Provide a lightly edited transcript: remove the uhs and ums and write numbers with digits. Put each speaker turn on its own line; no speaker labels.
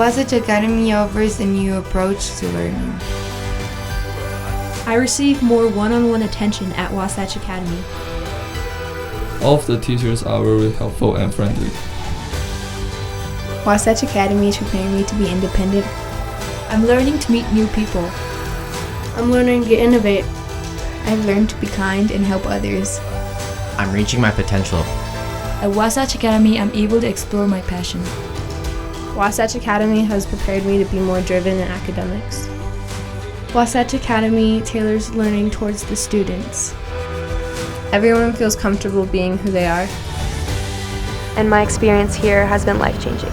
Wasatch Academy offers a new approach to learning.
I receive more one-on-one attention at Wasatch Academy.
All of the teachers are very helpful and friendly.
Wasatch Academy is preparing me to be independent.
I'm learning to meet new people.
I'm learning to innovate. I've learned to be kind and help others.
I'm reaching my potential.
At Wasatch Academy, I'm able to explore my passion.
Wasatch Academy has prepared me to be more driven in academics. Wasatch Academy tailors learning towards the students. Everyone feels comfortable being who they are.
And my experience here has been life-changing.